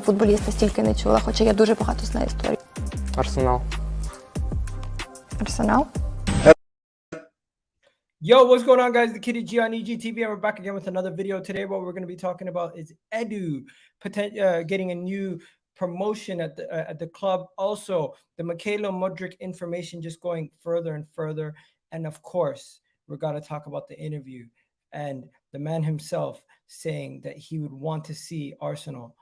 Футболіста стільки не чула, хоча я дуже багато знаю історій. Арсенал. Арсенал? Yo, what's going on, guys? The Kitty G on EGTV, and we're back again with another video. Today, what we're going to be talking about is Edu getting a new promotion at the club. Also, the Mykhailo Mudryk information just going further and further. And of course, we're going to talk about the interview and the man himself saying that he would want to see Arsenal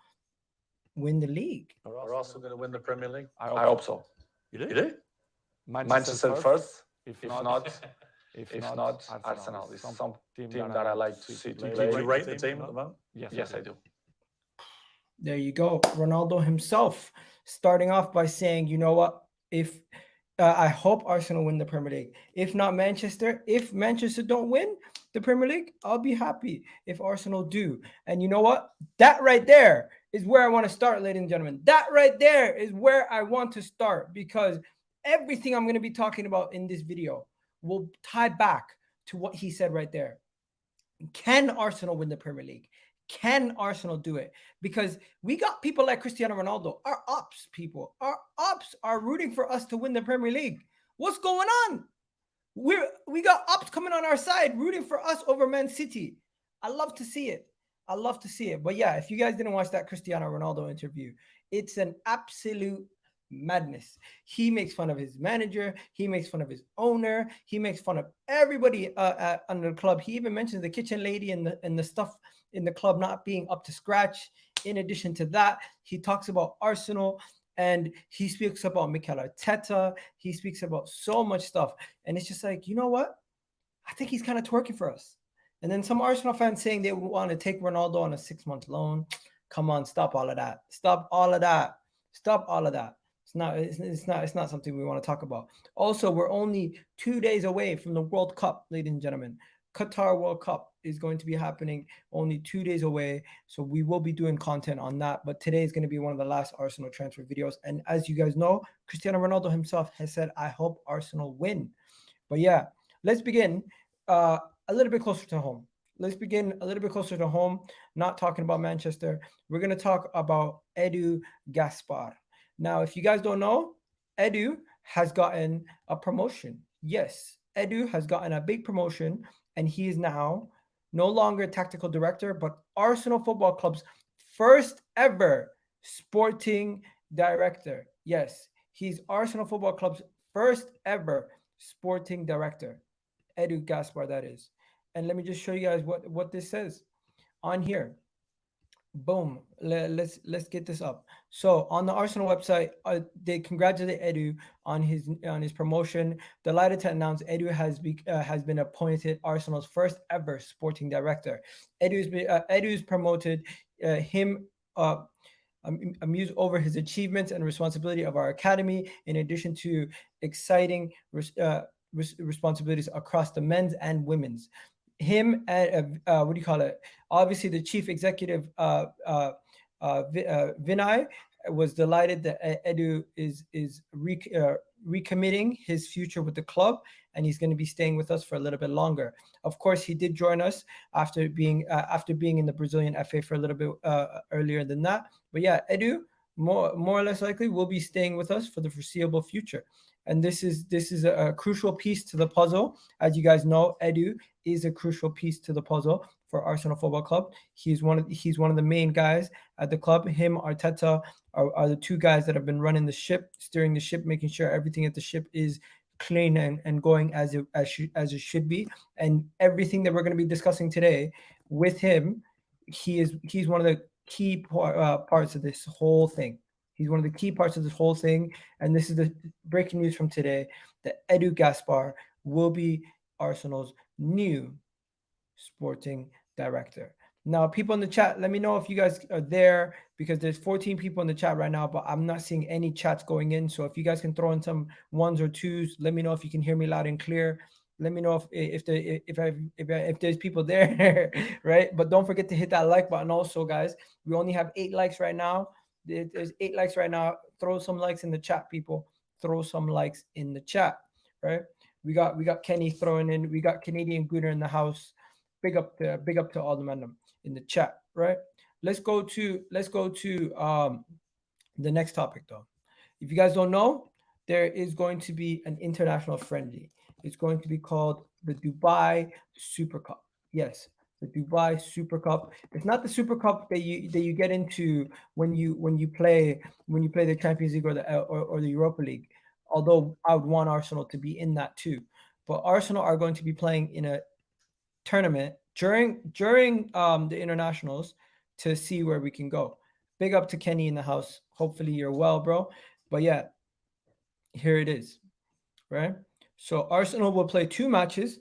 win the league. We're also going to win the Premier League. I hope so. You do? Manchester first. If not, Arsenal is some team that I like to see. Do you rate the team at the moment? Yes, I do. There you go. Ronaldo himself starting off by saying, you know what? If I hope Arsenal win the Premier League. If not Manchester, if Manchester don't win the Premier League, I'll be happy if Arsenal do. And you know what? That right there is where I want to start, ladies and gentlemen. That right there is where I want to start, because everything I'm going to be talking about in this video will tie back to what he said right there. Can Arsenal win the Premier League? Can Arsenal do it? Because we got people like Cristiano Ronaldo, our ops people. Our ops are rooting for us to win the Premier League. What's going on? We got ops coming on our side, rooting for us over Man City. I love to see it. I love to see it. But yeah, if you guys didn't watch that Cristiano Ronaldo interview, it's an absolute madness. He makes fun of his manager. He makes fun of his owner. He makes fun of everybody under the club. He even mentions the kitchen lady and the stuff in the club not being up to scratch. In addition to that, he talks about Arsenal, and he speaks about Nketiah. He speaks about so much stuff. And it's just like, you know what? I think he's kind of twerking for us. And then some Arsenal fans saying they want to take Ronaldo on a 6-month loan. Come on, stop all of that. Stop all of that. Stop all of that. It's not something we want to talk about. Also, we're only 2 days away from the World Cup, ladies and gentlemen. Qatar World Cup is going to be happening only 2 days away. So we will be doing content on that. But today is going to be one of the last Arsenal transfer videos. And as you guys know, Cristiano Ronaldo himself has said, I hope Arsenal win. But yeah, let's begin a little bit closer to home. Let's begin a little bit closer to home, not talking about Manchester. We're going to talk about Edu Gaspar. Now, if you guys don't know, Edu has gotten a promotion. Yes, Edu has gotten a big promotion, and he is now no longer tactical director, but Arsenal Football Club's first ever sporting director. Yes, he's Arsenal Football Club's first ever sporting director. Edu Gaspar, that is. And let me just show you guys what this says on here. Boom. Let's get this up. So on the Arsenal website, they congratulate Edu on his promotion. Delighted to announce Edu has been appointed Arsenal's first ever sporting director. Edu's promoted him amused over his achievements and responsibility of our academy, in addition to exciting responsibilities across the men's and women's. Him and obviously the chief executive Vinay was delighted that Edu is recommitting his future with the club, and he's going to be staying with us for a little bit longer. Of course, he did join us after being in the Brazilian FA for a little bit earlier than that. But yeah, Edu more or less likely will be staying with us for the foreseeable future. And this is a crucial piece to the puzzle. As you guys know, Edu is a crucial piece to the puzzle for Arsenal Football Club. He's one of the main guys at the club. Him, Arteta are the two guys that have been running the ship, steering the ship, making sure everything at the ship is clean and going as it should be. And everything that we're going to be discussing today with him, he's one of the key parts of this whole thing. He's one of the key parts of this whole thing. And this is the breaking news from today, that Edu Gaspar will be Arsenal's new sporting director. Now, people in the chat, let me know if you guys are there, because there's 14 people in the chat right now, but I'm not seeing any chats going in. So if you guys can throw in some ones or twos, let me know if you can hear me loud and clear. Let me know if there's people there, right? But don't forget to hit that like button also, guys. We only have 8 likes right now. There's 8 likes right now. Throw some likes in the chat, people. Throw some likes in the chat, right? We got Kenny throwing in. We got Canadian Gooner in the house. Big up to all the men in the chat, right? let's go to the next topic though. If you guys don't know, there is going to be an international friendly. It's going to be called the Dubai Super Cup. Yes, the Dubai Super Cup. It's not the Super Cup that you get into when you play the Champions League or the Europa League. Although I would want Arsenal to be in that too. But Arsenal are going to be playing in a tournament during the internationals to see where we can go. Big up to Kenny in the house. Hopefully you're well, bro. But yeah, here it is, right? So Arsenal will play 2 matches,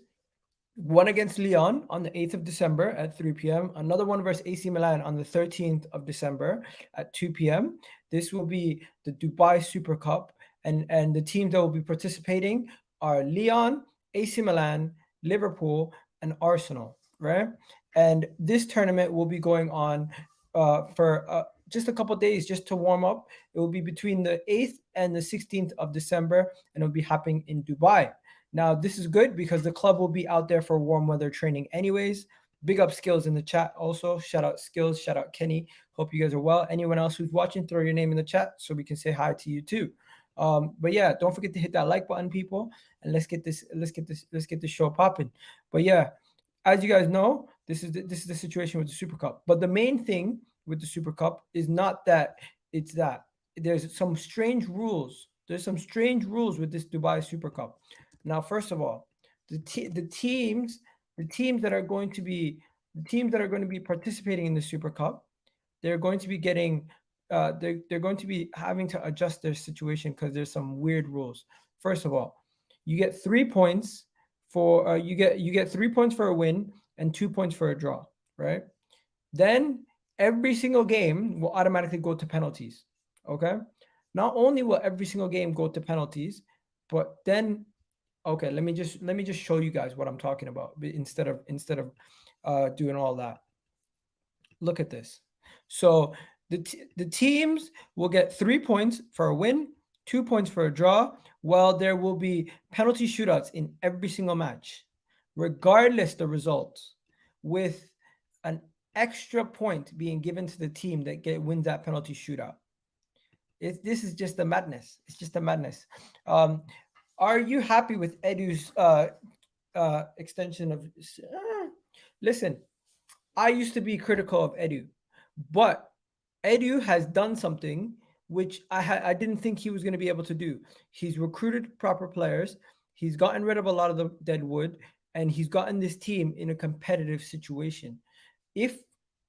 one against Lyon on the 8th of December at 3 p.m., another one versus AC Milan on the 13th of December at 2 p.m. This will be the Dubai Super Cup, and the teams that will be participating are Lyon, AC Milan, Liverpool, and Arsenal, right? And this tournament will be going on for just a couple days just to warm up. It will be between the 8th and the 16th of December, and it'll be happening in Dubai. Now, this is good because the club will be out there for warm weather training anyways. Big up Skills in the chat also. Shout out Skills. Shout out Kenny. Hope you guys are well. Anyone else who's watching, throw your name in the chat so we can say hi to you too. But yeah, don't forget to hit that like button, people, and let's get this show popping. But yeah, as you guys know, this is the situation with the Super Cup. But the main thing with the Super Cup is not that it's that. There's some strange rules. There's some strange rules with this Dubai Super Cup. Now, first of all, the teams that are going to be participating in the Super Cup, they're going to be getting they're going to be having to adjust their situation because there's some weird rules. First of all, you get 3 points for you get 3 points for a win and 2 points for a draw, right? Then every single game will automatically go to penalties. Okay. Not only will every single game go to penalties, but then okay, let me just show you guys what I'm talking about instead of doing all that. Look at this. So the teams will get 3 points for a win, 2 points for a draw, while there will be penalty shootouts in every single match, regardless the results, with an extra point being given to the team that wins that penalty shootout. This is just the madness. It's just the madness. Are you happy with Edu's extension of? Listen, I used to be critical of Edu, but Edu has done something which I didn't think he was going to be able to do. He's recruited proper players. He's gotten rid of a lot of the dead wood, and he's gotten this team in a competitive situation. If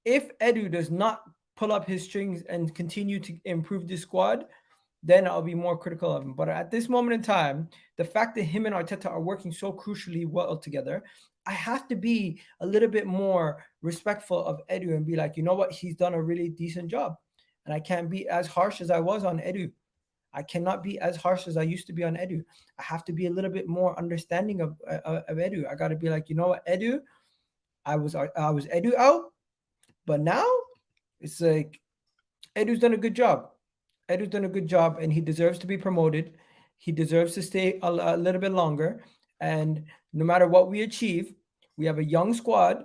Edu does not pull up his strings and continue to improve this squad, then I'll be more critical of him. But at this moment in time, the fact that him and Arteta are working so crucially well together, I have to be a little bit more respectful of Edu and be like, you know what? He's done a really decent job. And I can't be as harsh as I was on Edu. I cannot be as harsh as I used to be on Edu. I have to be a little bit more understanding of Edu. I got to be like, you know what, Edu, I was Edu out, but now it's like Edu's done a good job. Edu's done a good job, and he deserves to be promoted. He deserves to stay a little bit longer. And no matter what we achieve, we have a young squad,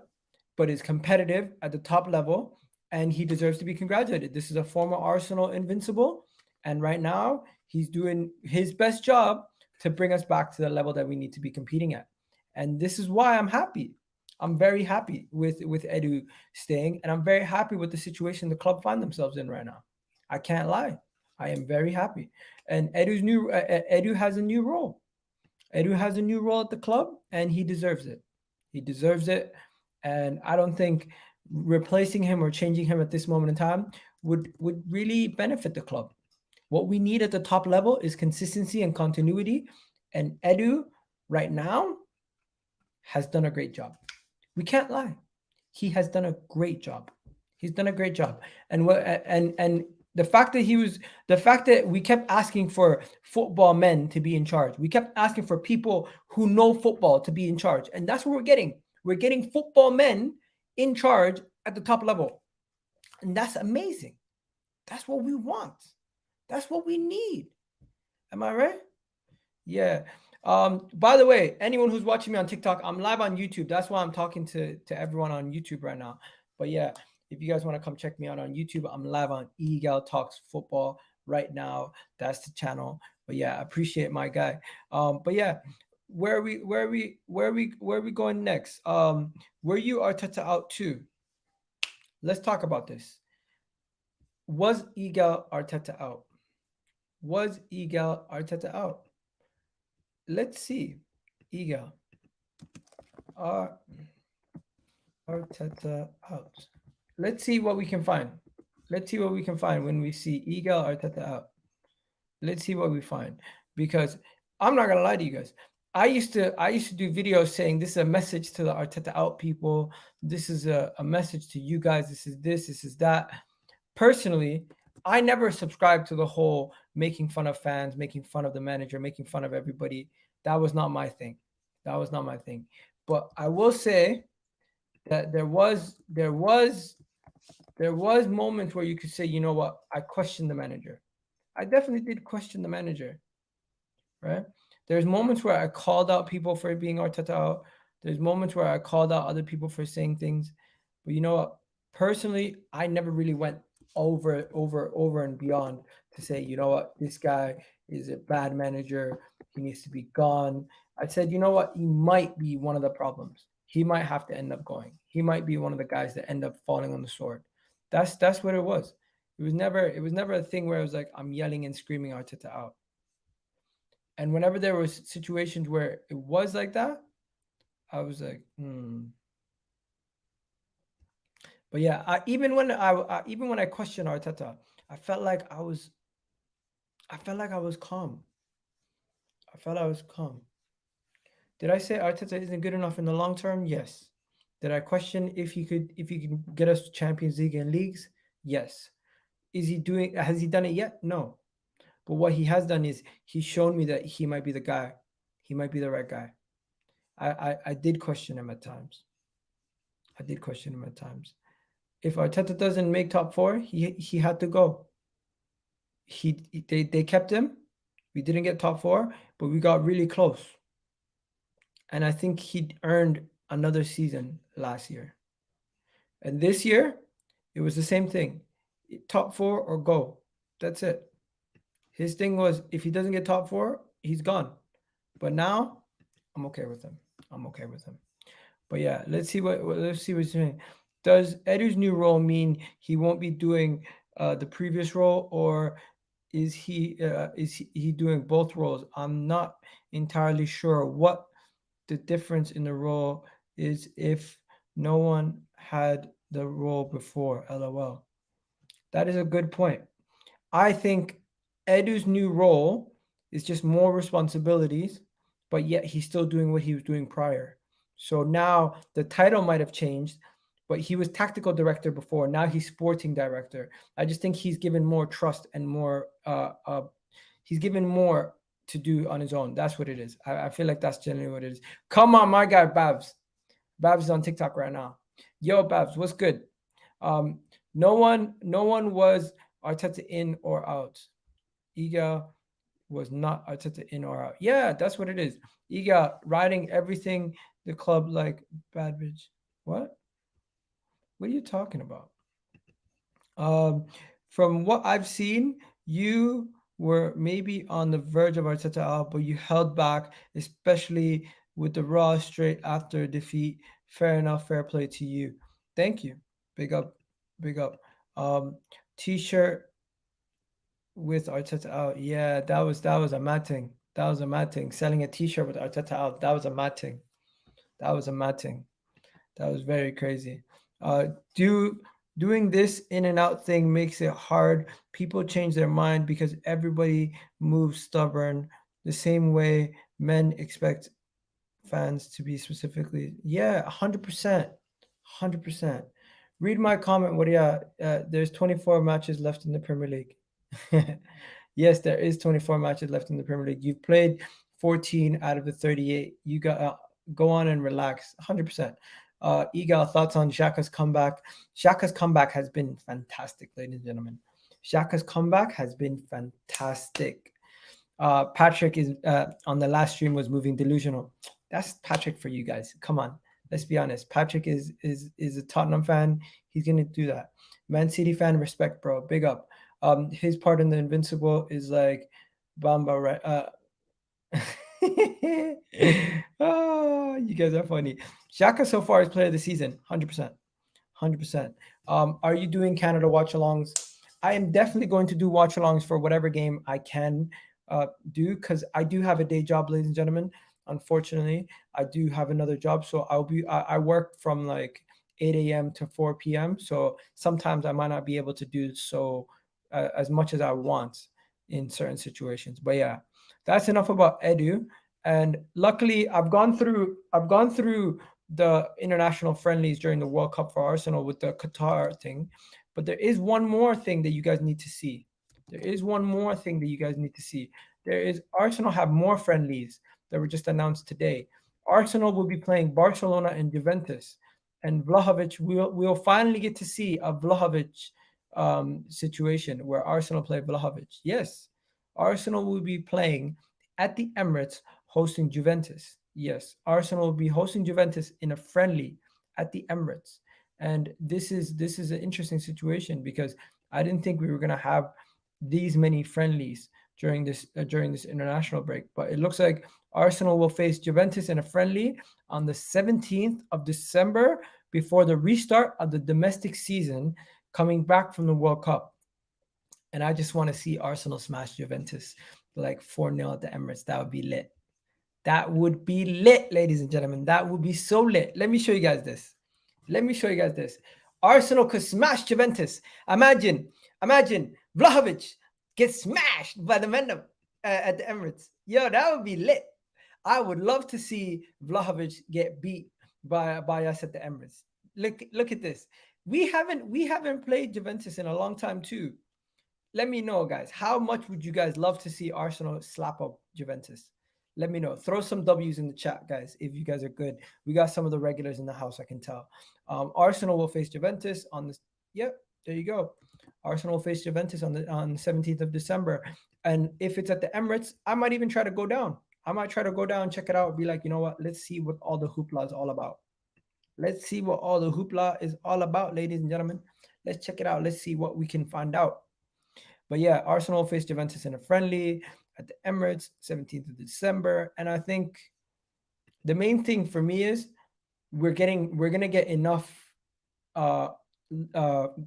but is competitive at the top level, and he deserves to be congratulated. This is a former Arsenal invincible, and right now he's doing his best job to bring us back to the level that we need to be competing at. And this is why I'm happy. I'm very happy with Edu staying, and I'm very happy with the situation the club find themselves in right now. I can't lie. I am very happy. And Edu has a new role. Edu has a new role at the club, and he deserves it. He deserves it. And I don't think replacing him or changing him at this moment in time would really benefit the club. What we need at the top level is consistency and continuity. And Edu right now has done a great job. We can't lie. He has done a great job. He's done a great job. And the fact that we kept asking for football men to be in charge. We kept asking for people who know football to be in charge. And that's what we're getting. We're getting football men in charge at the top level. And that's amazing. That's what we want. That's what we need. Am I right? Yeah. By the way, anyone who's watching me on TikTok, I'm live on YouTube. That's why I'm talking to everyone on YouTube right now. But yeah, If you guys want to come check me out on YouTube, I'm live on Egal Talks Football right now. That's the channel. But yeah, I appreciate my guy. But yeah, where are we going next? Were you Arteta out too? Let's talk about this. Was Egal Arteta out? Was Egal Arteta out? Let's see. Egal Arteta out. Let's see what we can find. Let's see what we can find when we see Egal Arteta out. Let's see what we find. Because I'm not gonna lie to you guys. I used to do videos saying this is a message to the Arteta out people. This is a message to you guys. This is that. Personally, I never subscribed to the whole making fun of fans, making fun of the manager, making fun of everybody. That was not my thing. That was not my thing. But I will say that there was moments where you could say, you know what, I questioned the manager. I definitely did question the manager, right? There's moments where I called out people for being Arteta out. There's moments where I called out other people for saying things. But you know what? Personally, I never really went over and beyond to say, you know what, this guy is a bad manager. He needs to be gone. I said, you know what, he might be one of the problems. He might have to end up going. He might be one of the guys that end up falling on the sword. That's what it was. It was never a thing where it was like I'm yelling and screaming Arteta out. And whenever there was situations where it was like that, I was like, But yeah, even when I questioned Arteta, I felt like I was calm. I felt I was calm. Did I say Arteta isn't good enough in the long term? Yes. Did I question if he could get us Champions League and leagues? Yes. Has he done it yet? No. But what he has done is he's shown me that he might be the guy. He might be the right guy. I did question him at times. If Arteta doesn't make top 4, he had to go. They kept him. We didn't get top 4, but we got really close. And I think he earned another season last year. And this year, it was the same thing. Top 4 or go. That's it. His thing was, if he doesn't get top 4, he's gone. But now, I'm okay with him. But yeah, let's see what he's doing. Does Edu's new role mean he won't be doing the previous role, or is he doing both roles? I'm not entirely sure what the difference in the role is if no one had the role before. LOL. That is a good point. I think Edu's new role is just more responsibilities, but yet he's still doing what he was doing prior. So now the title might have changed, but he was tactical director before. Now he's sporting director. I just think he's given more trust and more. He's given more to do on his own. That's what it is. I feel like that's generally what it is. Come on, my guy Babs. Babs is on TikTok right now. Yo, Babs, what's good? No one was Arteta in or out. Egal was not Arteta in or out. Yeah, that's what it is. Egal riding everything the club like bad bitch. What are you talking about? From what I've seen, you were maybe on the verge of Arteta out, but you held back, especially with the Raw straight after defeat. Fair enough, fair play to you. Thank you. Big up. T-shirt with Arteta out. Yeah, that was a mad thing. Selling a T-shirt with Arteta out. That was a mad thing. That was very crazy. Doing this in and out thing makes it hard. People change their mind because everybody moves stubborn. The same way men expect fans to be specifically. Yeah, 100%. Read my comment. What do you? There's 24 matches left in the Premier League. Yes, there is 24 matches left in the Premier League. You've played 14 out of the 38. You got go on and relax. 100%. Egal, thoughts on Xhaka's comeback? Xhaka's comeback has been fantastic, ladies and gentlemen. Xhaka's comeback has been fantastic. Patrick is on the last stream was moving delusional. That's Patrick for you guys. Come on. Let's be honest. Patrick is a Tottenham fan. He's gonna do that. Man City fan, respect, bro. Big up. His part in the Invincible is like Bamba, right? Oh, you guys are funny. Xhaka so far is player of the season, 100%. 100%. Are you doing Canada watch-alongs? I am definitely going to do watch-alongs for whatever game I can do, because I do have a day job, ladies and gentlemen. Unfortunately, I do have another job, so I work from like 8 a.m. to 4 p.m. So sometimes I might not be able to do so as much as I want in certain situations. But yeah, that's enough about Edu. And luckily, I've gone through the international friendlies during the World Cup for Arsenal with the Qatar thing. But there is one more thing that you guys need to see. There is one more thing that you guys need to see. There is Arsenal have more friendlies that were just announced today. Arsenal will be playing Barcelona and Juventus. And Vlahovic, we'll finally get to see a Vlahovic situation where Arsenal play Vlahovic. Yes, Arsenal will be playing at the Emirates hosting Juventus. Yes, Arsenal will be hosting Juventus in a friendly at the Emirates. And this is an interesting situation because I didn't think we were going to have these many friendlies during this international break. But it looks like Arsenal will face Juventus in a friendly on the 17th of December before the restart of the domestic season coming back from the World Cup. And I just want to see Arsenal smash Juventus like 4-0 at the Emirates. That would be lit. That would be lit, ladies and gentlemen. That would be so lit. Let me show you guys this. Arsenal could smash Juventus. Imagine Vlahovic gets smashed by the men at the Emirates. Yo, that would be lit. I would love to see Vlahovic get beat by us at the Emirates. Look at this. We haven't played Juventus in a long time too. Let me know, guys. How much would you guys love to see Arsenal slap up Juventus? Let me know. Throw some W's in the chat, guys, if you guys are good. We got some of the regulars in the house, I can tell. Arsenal will face Juventus on this. Yep, there you go. Arsenal will face Juventus on the 17th of December. And if it's at the Emirates, I might even try to go down. Check it out, be like, you know what? Let's see what all the hoopla is all about. Let's see what all the hoopla is all about, ladies and gentlemen. Let's check it out. Let's see what we can find out. But yeah, Arsenal face Juventus in a friendly at the Emirates, 17th of December. And I think the main thing for me is we're gonna get enough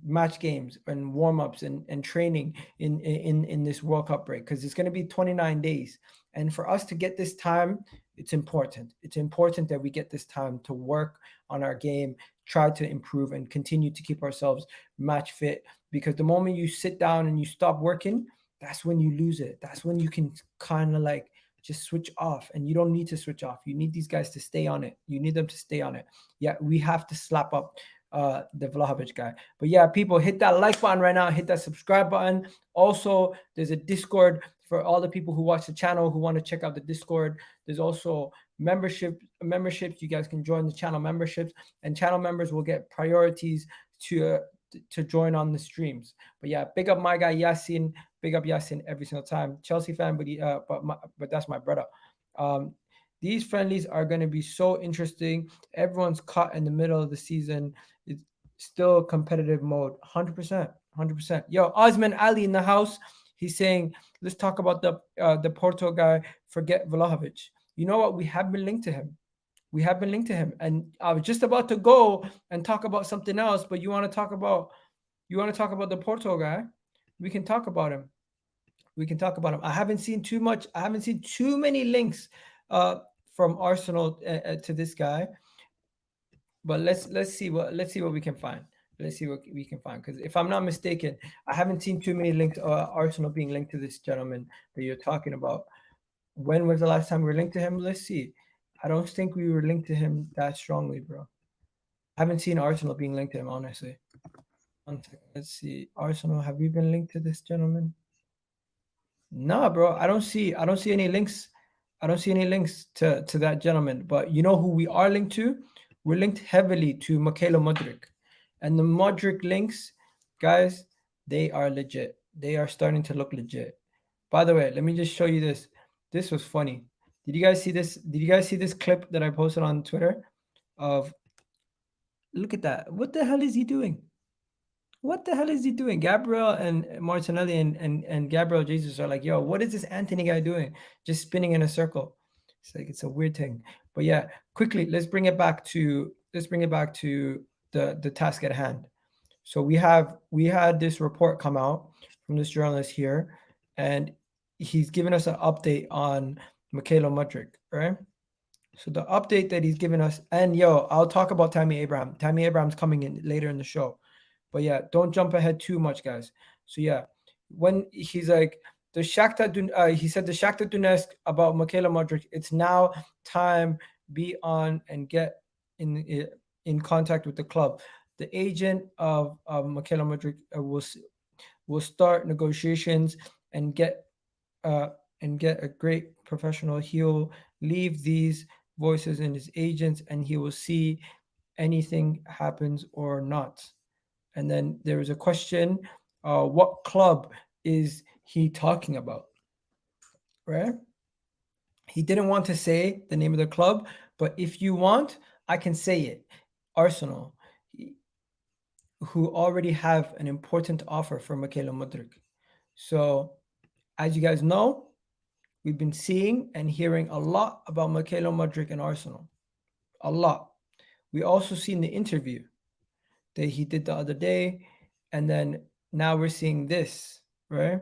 match games and warm-ups and training in this World Cup break, because it's gonna be 29 days. And for us to get this time, it's important. It's important that we get this time to work on our game, try to improve and continue to keep ourselves match fit. Because the moment you sit down and you stop working, that's when you lose it. That's when you can kind of like just switch off, and you don't need to switch off. You need these guys to stay on it. You need them to stay on it. Yeah, we have to slap up the Vlahovic guy. But yeah, people, hit that like button right now. Hit that subscribe button. Also, there's a Discord for all the people who watch the channel who want to check out the Discord. There's also memberships. You guys can join the channel memberships, and channel members will get priorities to join on the streams. But yeah, big up my guy Yasin. Big up Yasin every single time. Chelsea fan, but that's my brother. These friendlies are going to be so interesting. Everyone's caught in the middle of the season. It's still competitive mode. 100%. Yo, Osman Ali in the house. He's saying, let's talk about the Porto guy. Forget Vlahovic. You know what? We have been linked to him. And I was just about to go and talk about something else, but you want to talk about the Porto guy? We can talk about him. I haven't seen too much. I haven't seen too many links from Arsenal to this guy. But let's see what we can find. Because if I'm not mistaken, I haven't seen too many links Arsenal being linked to this gentleman that you're talking about. When was the last time we were linked to him? Let's see. I don't think we were linked to him that strongly, bro. I haven't seen Arsenal being linked to him, honestly. Let's see. Arsenal, have we been linked to this gentleman? No, bro. I don't see any links. I don't see any links to that gentleman. But you know who we are linked to? We're linked heavily to Mykhailo Mudryk. And the Mudryk links, guys, they are legit. They are starting to look legit. By the way, let me just show you this. This was funny. Did you guys see this? Did you guys see this clip that I posted on Twitter? of, look at that. What the hell is he doing? What the hell is he doing? Gabriel and Martinelli and Gabriel Jesus are like, yo, what is this Anthony guy doing? Just spinning in a circle. It's like, it's a weird thing. But yeah, quickly, let's bring it back to the task at hand. So we had this report come out from this journalist here, and he's given us an update on Mykhailo Mudryk, right? So the update that he's given us, and yo, I'll talk about Tammy Abraham. Tammy Abraham's coming in later in the show. But yeah, don't jump ahead too much, guys. So yeah, when he's like, he said the Shakhtar Donetsk about Mykhailo Mudryk, it's now time, be on and get in contact with the club. The agent of Mykhailo Mudryk will start negotiations and get a great professional. He'll leave these voices in his agents, and he will see anything happens or not. And then there was a question, what club is he talking about, right? He didn't want to say the name of the club, but if you want, I can say it. Arsenal, who already have an important offer for Mykhailo Mudryk. So, as you guys know, we've been seeing and hearing a lot about Mykhailo Mudryk and Arsenal. A lot. We also seen the interview that he did the other day, and then now we're seeing this, right?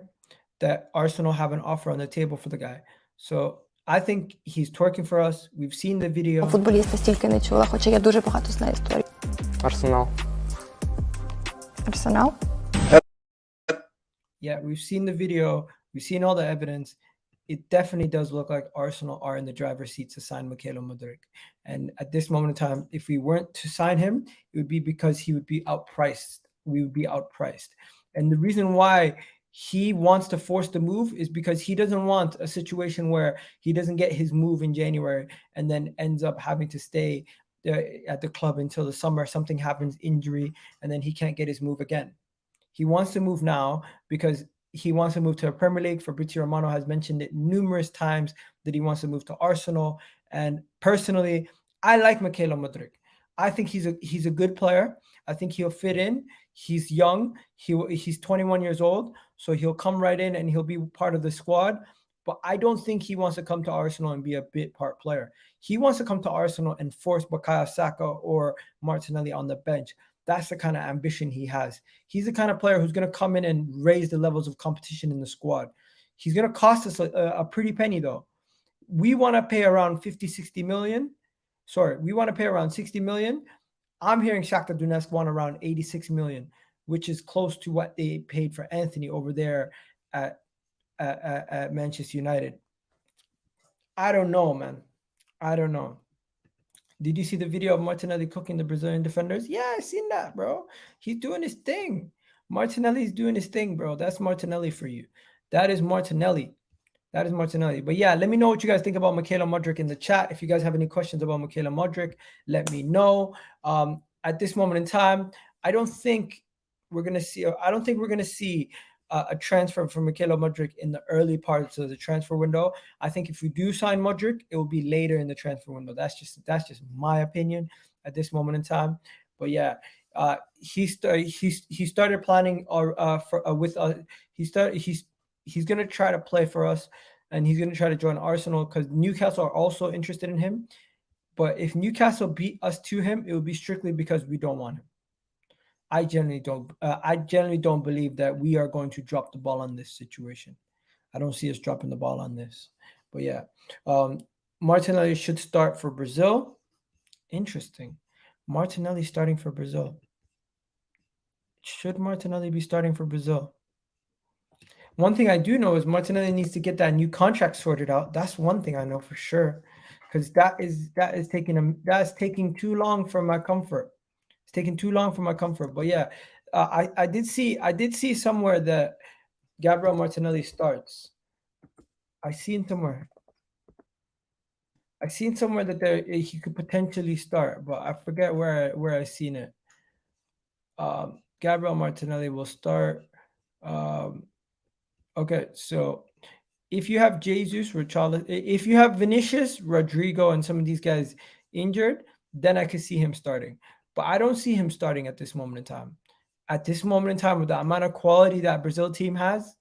That Arsenal have an offer on the table for the guy. So I think he's twerking for us. We've seen the video. Футболіста стільки не чула, хоча я дуже багато знаю історій. Арсенал. Арсенал? Yeah, we've seen the video. We've seen all the evidence. It definitely does look like Arsenal are in the driver's seat to sign Mykhailo Mudryk. And at this moment in time, if we weren't to sign him, it would be because he would be outpriced. We would be outpriced. And the reason why he wants to force the move is because he doesn't want a situation where he doesn't get his move in January and then ends up having to stay at the club until the summer. Something happens, injury, and then he can't get his move again. He wants to move now because he wants to move to a Premier League. Fabrizio Romano has mentioned it numerous times that he wants to move to Arsenal. And personally, I like Mykhailo Mudryk. I think he's a good player. I think he'll fit in. He's young. He's 21 years old, so he'll come right in and he'll be part of the squad. But I don't think he wants to come to Arsenal and be a bit part player. He wants to come to Arsenal and force Bukayo Saka or Martinelli on the bench. That's the kind of ambition he has. He's the kind of player who's going to come in and raise the levels of competition in the squad. He's going to cost us a pretty penny, though. We want to pay around 50, 60 million. Sorry, we want to pay around 60 million. I'm hearing Shakhtar Donetsk want around 86 million, which is close to what they paid for Anthony over there at Manchester United. I don't know, man. I don't know. Did you see the video of Martinelli cooking the Brazilian defenders? Yeah, I seen that, bro. He's doing his thing. Martinelli's doing his thing, bro. That's Martinelli for you. That is Martinelli. That is Martinelli. But yeah, let me know what you guys think about Mykhailo Mudryk in the chat. If you guys have any questions about Mykhailo Mudryk, let me know. At this moment in time, I don't think we're gonna see a transfer from Mykhailo Mudryk in the early parts of the transfer window. I think if we do sign Mudryk, it will be later in the transfer window. That's just my opinion at this moment in time. But yeah, he started planning with us. He's gonna try to play for us, and he's gonna try to join Arsenal because Newcastle are also interested in him. But if Newcastle beat us to him, it would be strictly because we don't want him. I generally don't believe that we are going to drop the ball on this situation. I don't see us dropping the ball on this. But yeah, Martinelli should start for Brazil. Interesting. Martinelli starting for Brazil. Should Martinelli be starting for Brazil? One thing I do know is Martinelli needs to get that new contract sorted out. That's one thing I know for sure, because that's taking too long for my comfort. It's taking too long for my comfort. But yeah, I did see somewhere that Gabriel Martinelli starts. I seen somewhere that he could potentially start, but I forget where I seen it. Gabriel Martinelli will start. Okay, so if you have Jesus, if you have Vinicius, Rodrigo, and some of these guys injured, then I could see him starting. But I don't see him starting at this moment in time. At this moment in time, with the amount of quality that Brazil team has,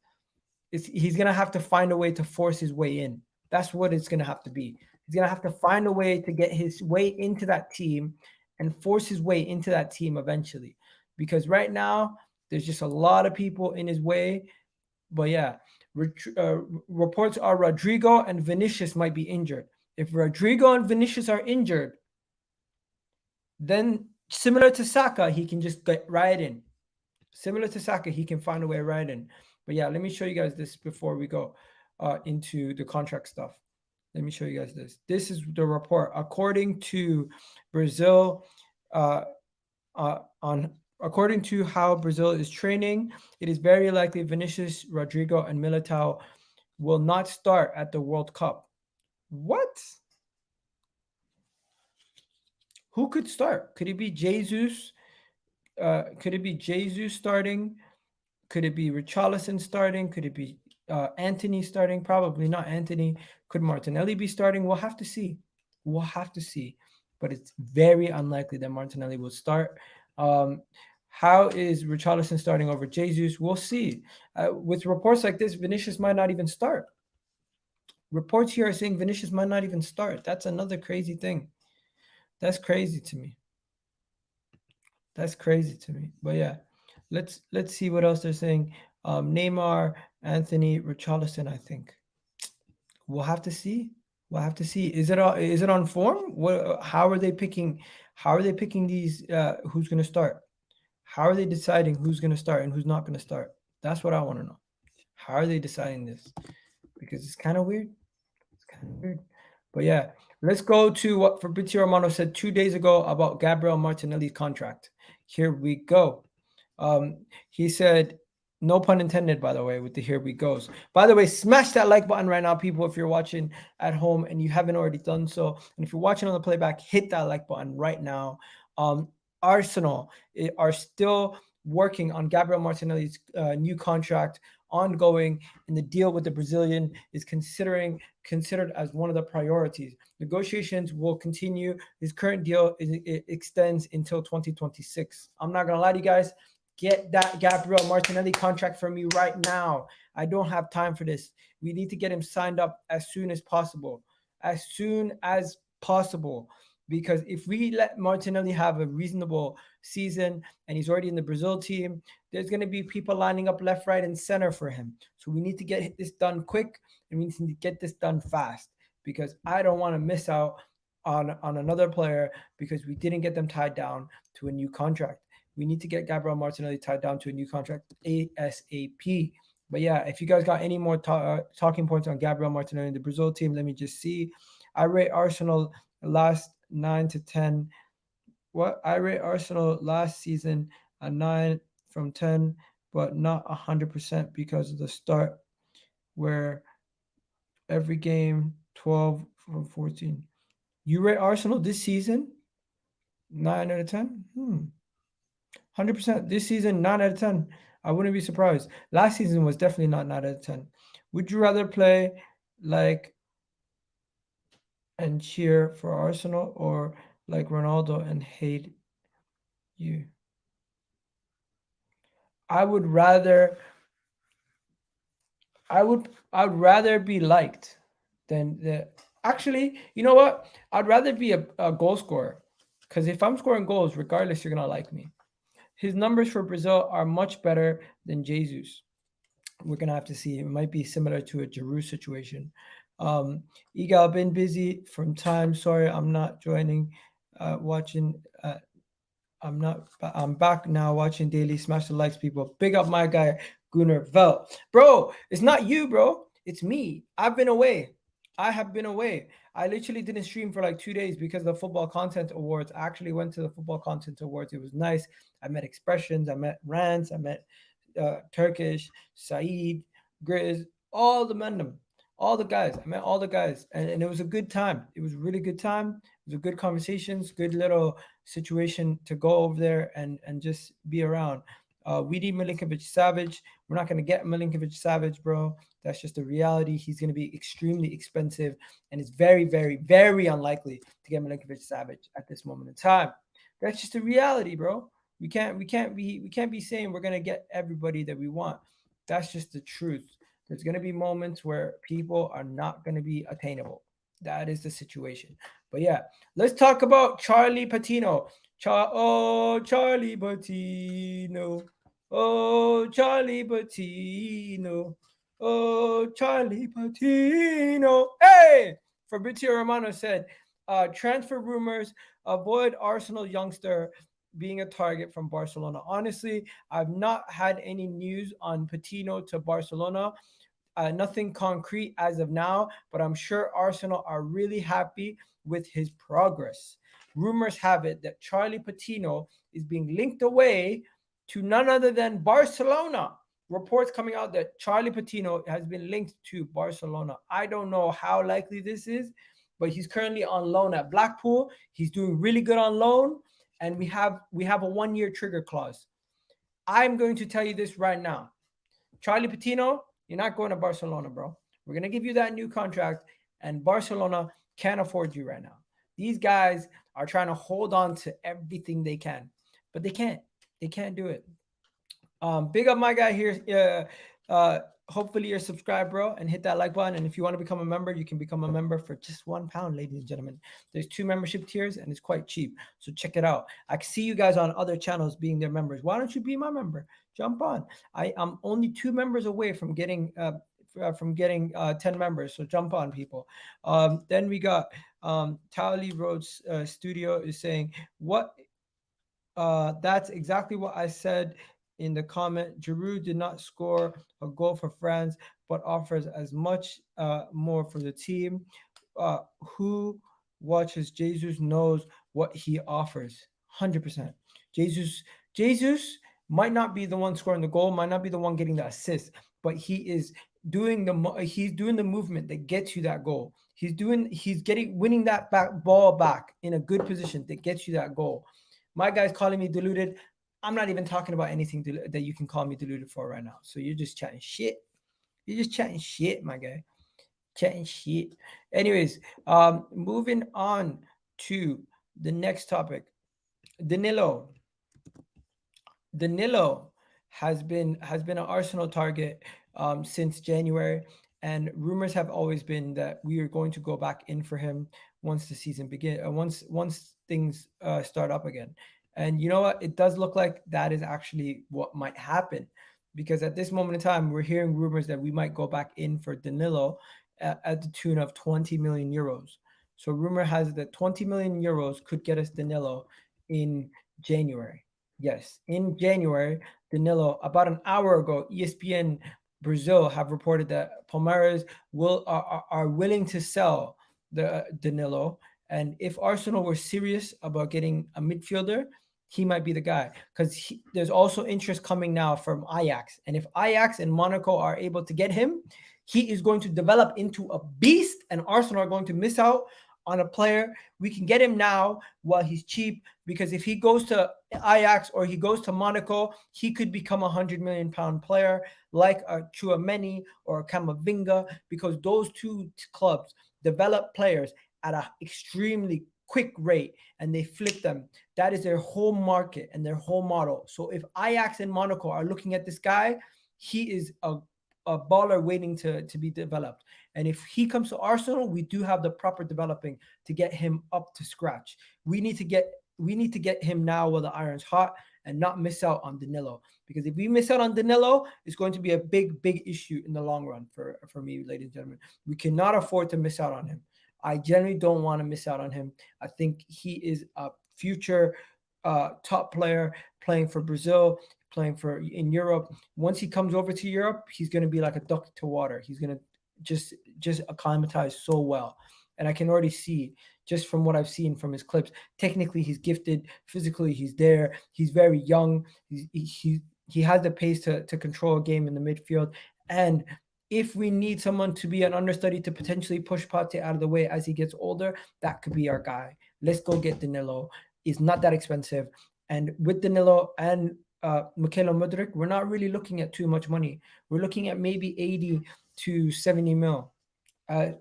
he's going to have to find a way to force his way in. That's what it's going to have to be. He's going to have to find a way to get his way into that team and force his way into that team eventually. Because right now, there's just a lot of people in his way. But yeah, reports are Rodrigo and Vinicius might be injured. If Rodrigo and Vinicius are injured, then similar to Saka, he can just get right in. Similar to Saka, he can find a way right in. But yeah, let me show you guys this before we go into the contract stuff. Let me show you guys this. This is the report. According to Brazil, according to how Brazil is training, it is very likely Vinicius, Rodrigo, and Militao will not start at the World Cup. What? Who could start? Could it be Jesus? Could it be Jesus starting? Could it be Richarlison starting? Could it be Antony starting? Probably not Antony. Could Martinelli be starting? We'll have to see. We'll have to see. But it's very unlikely that Martinelli will start. How is Richarlison starting over Jesus? We'll see. With reports like this, Vinicius might not even start. Reports here are saying Vinicius might not even start. That's another crazy thing. That's crazy to me. That's crazy to me. But yeah, let's see what else they're saying. Neymar, Anthony, Richarlison, I think. We'll have to see. We'll have to see. Is it on form? How are they picking? How are they picking these? Who's going to start? How are they deciding who's going to start and who's not going to start? That's what I want to know. How are they deciding this? Because it's kind of weird. It's kind of weird. But yeah, let's go to what Fabrizio Romano said 2 days ago about Gabriel Martinelli's contract. Here we go. He said, no pun intended, by the way, with the here we goes. By the way, smash that like button right now, people, if you're watching at home and you haven't already done so. And if you're watching on the playback, hit that like button right now. Arsenal are still working on Gabriel Martinelli's new contract, ongoing, and the deal with the Brazilian is considered as one of the priorities. Negotiations will continue. His current deal extends until 2026. I'm not gonna lie to you guys. Get that Gabriel Martinelli contract for me right now. I don't have time for this. We need to get him signed up as soon as possible. As soon as possible. Because if we let Martinelli have a reasonable season and he's already in the Brazil team, there's going to be people lining up left, right, and center for him. So we need to get this done quick and we need to get this done fast because I don't want to miss out on another player because we didn't get them tied down to a new contract. We need to get Gabriel Martinelli tied down to a new contract ASAP. But yeah, if you guys got any more talking points on Gabriel Martinelli and the Brazil team, let me just see. I rate Arsenal last 9 to 10. I rate Arsenal last season a 9 from 10, but not 100% because of the start where every game 12 from 14. You rate Arsenal this season 9 out of 10? 100% this season 9 out of 10. I wouldn't be surprised. Last season was definitely not 9 out of 10. Would you rather play like and cheer for Arsenal or like Ronaldo and hate you? I'd rather be liked than actually, you know what? I'd rather be a goal scorer because if I'm scoring goals, regardless, you're gonna like me. His numbers for Brazil are much better than Jesus. We're gonna have to see. It might be similar to a Giroud situation. Egal, been busy from time. Sorry, I'm not joining. Watching. I'm back now watching daily. Smash the likes, people. Big up my guy Gunnar Velt. Bro, it's not you, bro. It's me. I've been away. I have been away. I literally didn't stream for like 2 days because of the Football Content Awards. I actually went to the Football Content Awards. It was nice. I met Expressions. I met Rants. I met Turkish, Saeed, Grizz, all the men, all the guys. I met all the guys. And it was a good time. It was a really good time. It was a good conversations, good little situation to go over there and just be around. We need Milinkovic-Savic. We're not going to get Milinkovic-Savic, bro. That's just the reality. He's going to be extremely expensive, and it's very, very, very unlikely to get Milinkovic-Savic at this moment in time. That's just the reality, bro. We can't be saying we're going to get everybody that we want. That's just the truth. There's going to be moments where people are not going to be attainable. That is the situation. But yeah, let's talk about Charlie Patino. Charlie Patino. Oh, Charlie Patino. Oh, Charlie Patino. Hey! Fabrizio Romano said, transfer rumors, avoid Arsenal youngster being a target from Barcelona. Honestly, I've not had any news on Patino to Barcelona. Nothing concrete as of now, but I'm sure Arsenal are really happy with his progress. Rumors have it that Charlie Patino is being linked away to none other than Barcelona. Reports coming out that Charlie Patino has been linked to Barcelona. I don't know how likely this is, but he's currently on loan at Blackpool. He's doing really good on loan, and we have a 1-year trigger clause. I'm going to tell you this right now. Charlie Patino, you're not going to Barcelona, bro. We're going to give you that new contract, and Barcelona can't afford you right now. These guys are trying to hold on to everything they can, but they can't. They can't do it. Big up my guy here. Hopefully you're subscribed, bro, and hit that like button. And if you want to become a member, you can become a member for just £1, ladies and gentlemen. There's 2 membership tiers, and it's quite cheap. So check it out. I can see you guys on other channels being their members. Why don't you be my member? Jump on. I'm only 2 members away from getting 10 members. So jump on, people. Then we got Tally Road's studio is saying, what? That's exactly what I said in the comment. Giroud did not score a goal for France, but offers as much more for the team. Who watches Jesus knows what he offers. 100%. Jesus might not be the one scoring the goal, might not be the one getting the assist, but he is doing the movement that gets you that goal. He's winning that ball back in a good position that gets you that goal. My guy's calling me deluded. I'm not even talking about anything that you can call me deluded for right now. So you're just chatting shit. You're just chatting shit, my guy. Chatting shit. Anyways, moving on to the next topic. Danilo has been an Arsenal target since January, and rumors have always been that we are going to go back in for him once the season begins. Once things start up again. And you know what? It does look like that is actually what might happen, because at this moment in time, we're hearing rumors that we might go back in for Danilo at the tune of 20 million euros. So rumor has it that 20 million euros could get us Danilo in January. Yes, in January, Danilo, about an hour ago, ESPN Brazil have reported that Palmeiras are willing to sell the Danilo. And if Arsenal were serious about getting a midfielder, he might be the guy, because there's also interest coming now from Ajax. And if Ajax and Monaco are able to get him, he is going to develop into a beast, and Arsenal are going to miss out on a player. We can get him now while he's cheap, because if he goes to Ajax or he goes to Monaco, he could become a £100 million player like a Tchouameni or a Camavinga, because those 2 clubs develop players at an extremely quick rate, and they flip them. That is their whole market and their whole model. So if Ajax and Monaco are looking at this guy, he is a baller waiting to be developed. And if he comes to Arsenal, we do have the proper developing to get him up to scratch. We need to get him now while the iron's hot and not miss out on Danilo. Because if we miss out on Danilo, it's going to be a big, big issue in the long run for me, ladies and gentlemen. We cannot afford to miss out on him. I generally don't want to miss out on him. I think he is a future top player playing for Brazil, playing in Europe. Once he comes over to Europe, he's going to be like a duck to water. He's going to just acclimatize so well. And I can already see, just from what I've seen from his clips, technically he's gifted, physically he's there, he's very young, he has the pace to control a game in the midfield. And if we need someone to be an understudy to potentially push Pate out of the way as he gets older, that could be our guy. Let's go get Danilo. It's not that expensive. And with Danilo and Mykhailo Mudryk, we're not really looking at too much money. We're looking at maybe 80 to 70 mil.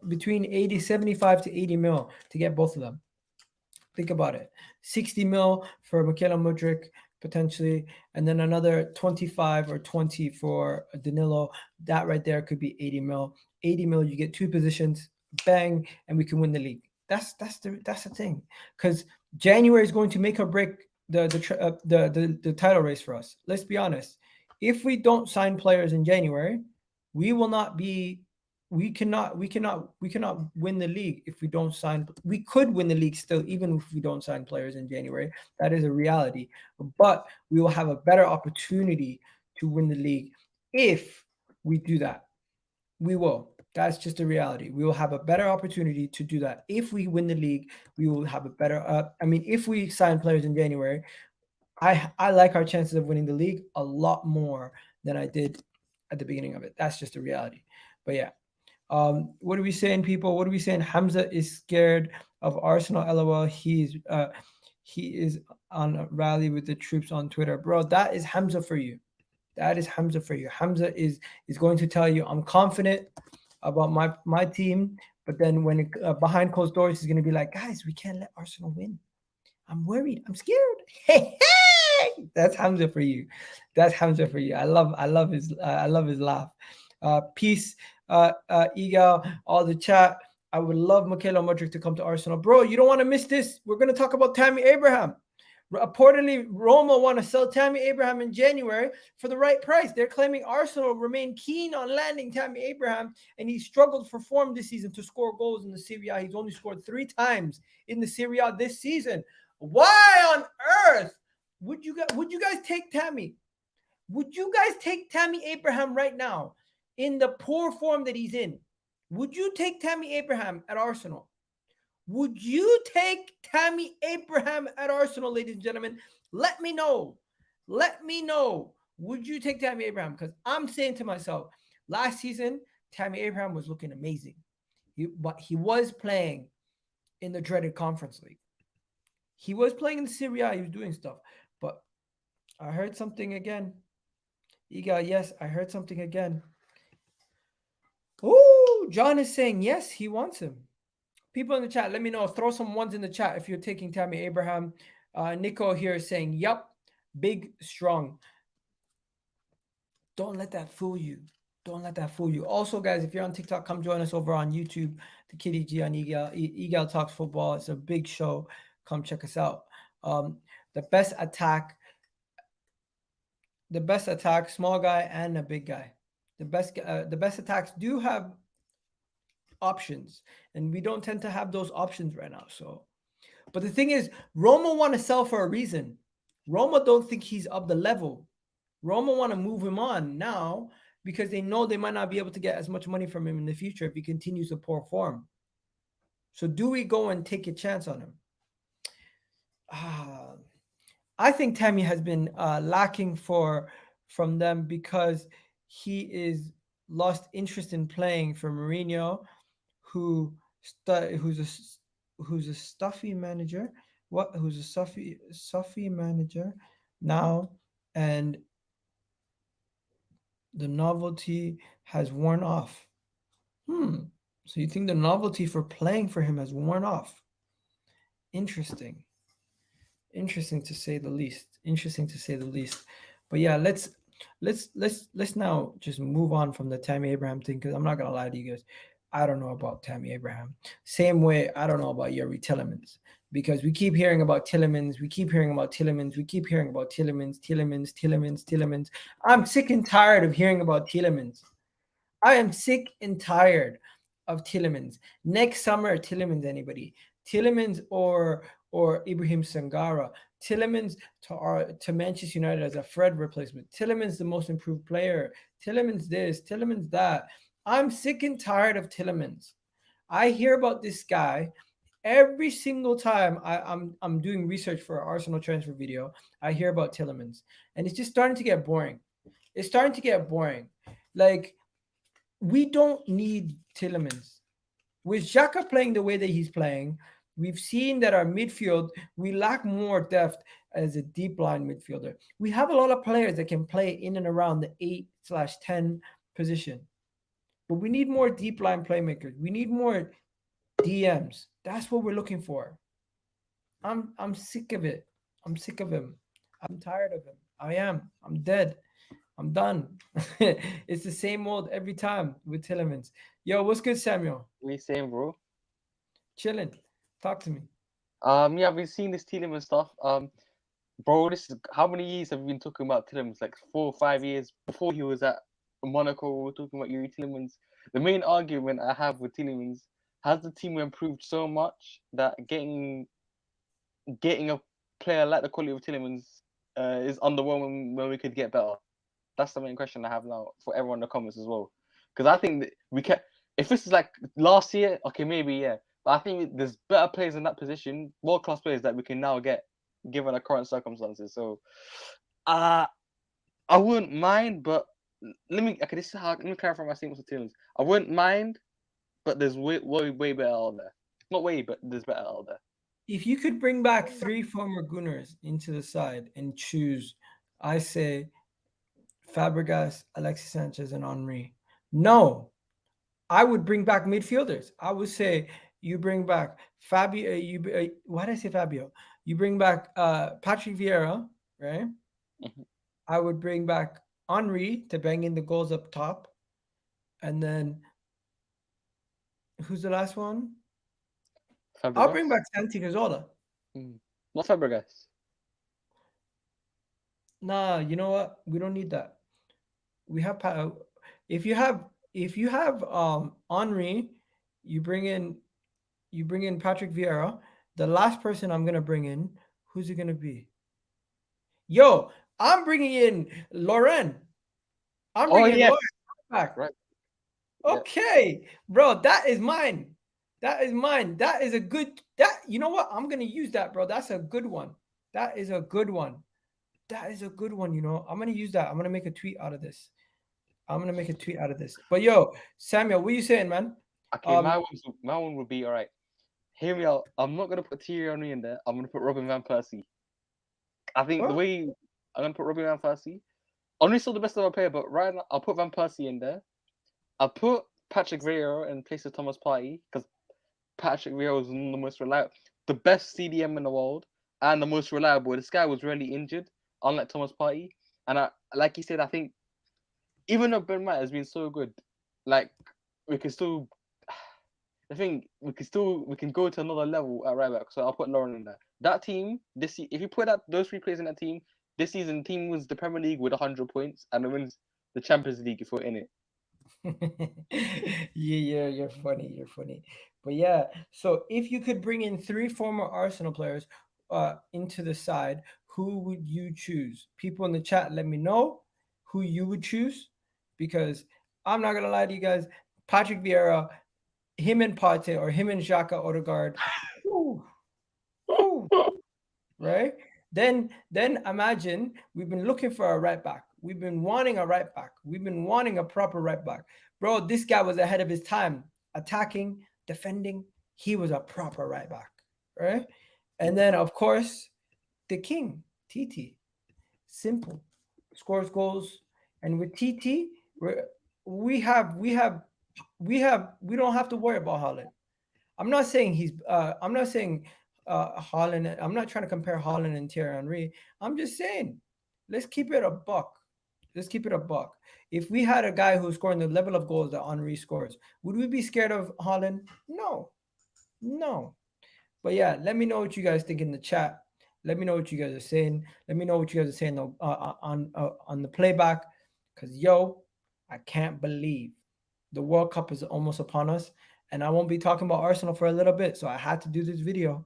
Between 75 to 80 mil to get both of them. Think about it. 60 mil for Mykhailo Mudryk, potentially, and then another 25 or 20 for Danilo. That right there could be 80 mil. 80 mil, you get two positions, bang, and we can win the league. That's the thing. Because January is going to make or break the title race for us. Let's be honest. If we don't sign players in January, we will not be. We cannot win the league if we don't sign. We could win the league still, even if we don't sign players in January. That is a reality. But we will have a better opportunity to win the league if we do that. We will. That's just a reality. We will have a better opportunity to do that. If we win the league, we will have a better. If we sign players in January, I like our chances of winning the league a lot more than I did at the beginning of it. That's just a reality. But yeah. What are we saying, people? What are we saying? Hamza is scared of Arsenal. LOL. He is on a rally with the troops on Twitter, bro. That is Hamza for you. That is Hamza for you. Hamza is going to tell you, I'm confident about my team, but then when behind closed doors, he's going to be like, guys, we can't let Arsenal win. I'm worried. I'm scared. Hey, that's Hamza for you. That's Hamza for you. I love his laugh. Peace. Egal, all the chat. I would love Mykhailo Mudryk to come to Arsenal. Bro, you don't want to miss this. We're going to talk about Tammy Abraham. Reportedly, Roma want to sell Tammy Abraham in January for the right price. They're claiming Arsenal remain keen on landing Tammy Abraham, and he struggled for form this season to score goals in the Serie A. He's only scored 3 times in the Serie A this season. Why on earth would you guys take Tammy? Would you guys take Tammy Abraham right now? In the poor form that he's in, would you take Tammy Abraham at Arsenal? Would you take Tammy Abraham at Arsenal, ladies and gentlemen? Let me know. Let me know. Would you take Tammy Abraham? Because I'm saying to myself, last season, Tammy Abraham was looking amazing. But he was playing in the dreaded Conference League. He was playing in the Serie A. He was doing stuff. But I heard something again. Egal, yes, I heard something again. Oh, John is saying yes, he wants him. People in the chat, let me know. Throw some ones in the chat if you're taking Tammy Abraham. Nico here is saying, yup, big, strong. Don't let that fool you. Don't let that fool you. Also, guys, if you're on TikTok, come join us over on YouTube. The Kitty G on Egal. Egal Talks Football. It's a big show. Come check us out. The best attack, small guy and a big guy. The best attacks do have options, and we don't tend to have those options right now. So, but the thing is, Roma want to sell for a reason. Roma don't think he's up the level. Roma want to move him on now because they know they might not be able to get as much money from him in the future if he continues to poor form. So, do we go and take a chance on him? I think Tammy has been lacking from them because he is lost interest in playing for Mourinho, who's a stuffy manager. Who's a stuffy manager now, and the novelty has worn off. So you think the novelty for playing for him has worn off? Interesting to say the least. But yeah, let's now just move on from the Tammy Abraham thing, because I'm not gonna lie to you guys, I don't know about Tammy Abraham. Same way I don't know about Yuri Tielemans, because we keep hearing about Tielemans. I'm sick and tired of hearing about Tielemans. I am sick and tired of Tielemans. Next summer, Tielemans, anybody? Tielemans or Ibrahim Sangara. Tielemans to Manchester United as a Fred replacement. Tielemans the most improved player. Tielemans this, Tielemans that. I'm sick and tired of Tielemans. I hear about this guy every single time I'm doing research for an Arsenal transfer video. I hear about Tielemans, and it's just starting to get boring. Like, we don't need Tielemans. With Xhaka playing the way that he's playing, we've seen that our midfield, we lack more depth. as a deep line midfielder. We have a lot of players that can play in and around the 8/10 position. But we need more deep line playmakers. We need more DMs. That's what we're looking for. I'm sick of it. I'm sick of him. I'm tired of him. I am. I'm dead. I'm done. It's the same old every time with Tielemans. Yo, what's good, Samuel? What are you saying, bro? Chilling. Talk to me. Yeah, I've been seeing this Tielemans stuff. Bro, this is how many years have we been talking about Tielemans? Like 4 or 5 years before he was at Monaco. We were talking about Yuri Tielemans. The main argument I have with Tielemans, has the team improved so much that getting a player like the quality of Tielemans is underwhelming when we could get better? That's the main question I have now for everyone in the comments as well. Because I think that we can. If this is like last year, okay, maybe yeah. But I think there's better players in that position, world-class players that we can now get, given the current circumstances. So, I wouldn't mind, but let me clarify my statements with Tielemans. I wouldn't mind, but there's way better out there. Not way, but there's better out there. If you could bring back 3 former Gunners into the side and choose, I say Fabregas, Alexis Sanchez, and Henry. No, I would bring back midfielders. I would say you bring back Fabio. Why did I say Fabio? You bring back Patrick Vieira, right? Mhm. I would bring back Henry to bang in the goals up top, and then who's the last one? Fabregas? I'll bring back Santi Cazorla. Not Fabregas. Nah, you know what? We don't need that. We have if you have Henry, you bring in Patrick Vieira. The last person I'm gonna bring in, who's it gonna be? Yo, I'm bringing in Lauren. I'm bringing Lauren back. Right. Okay, bro, that is mine. That is mine. That is a good. You know what? I'm gonna use that, bro. That's a good one. That is a good one. That is a good one. You know, I'm gonna use that. I'm gonna make a tweet out of this. But yo, Samuel, what are you saying, man? Okay, my one would be all right. Hear me out. I'm not gonna put Thierry Henry in there. I'm gonna put Robin van Persie. I think the way I'm gonna put Robin van Persie. Henry's still the best of our player, but right now I'll put Van Persie in there. I'll put Patrick Vieira in place of Thomas Partey because Patrick Vieira was the most reliable, the best CDM in the world, and the most reliable. This guy was really injured, unlike Thomas Partey. And like you said, I think even though Ben White has been so good, like we can still. I think we can go to another level at right back. So I'll put Lauren in there. That team if you put those 3 players in that team this season, team wins the Premier League with 100 points and it wins the Champions League if we're in it. Yeah, you're funny. But yeah, so if you could bring in 3 former Arsenal players into the side, who would you choose? People in the chat, let me know who you would choose, because I'm not gonna lie to you guys. Patrick Vieira, him and Partey, or him and Xhaka Odegaard. Right? Then imagine we've been looking for a right back. We've been wanting a right back. We've been wanting a proper right back. Bro, this guy was ahead of his time. Attacking, defending. He was a proper right back. Right? And then, of course, the king, TT. Simple. Scores goals. And with TT, we don't have to worry about Haaland. I'm not saying Haaland. I'm not trying to compare Haaland and Thierry Henry. I'm just saying, let's keep it a buck. If we had a guy who's scoring the level of goals that Henry scores, would we be scared of Haaland? No. But yeah, let me know what you guys think in the chat. Let me know what you guys are saying. Let me know what you guys are saying on the playback. Because yo, I can't believe the World Cup is almost upon us, and I won't be talking about Arsenal for a little bit. So I had to do this video.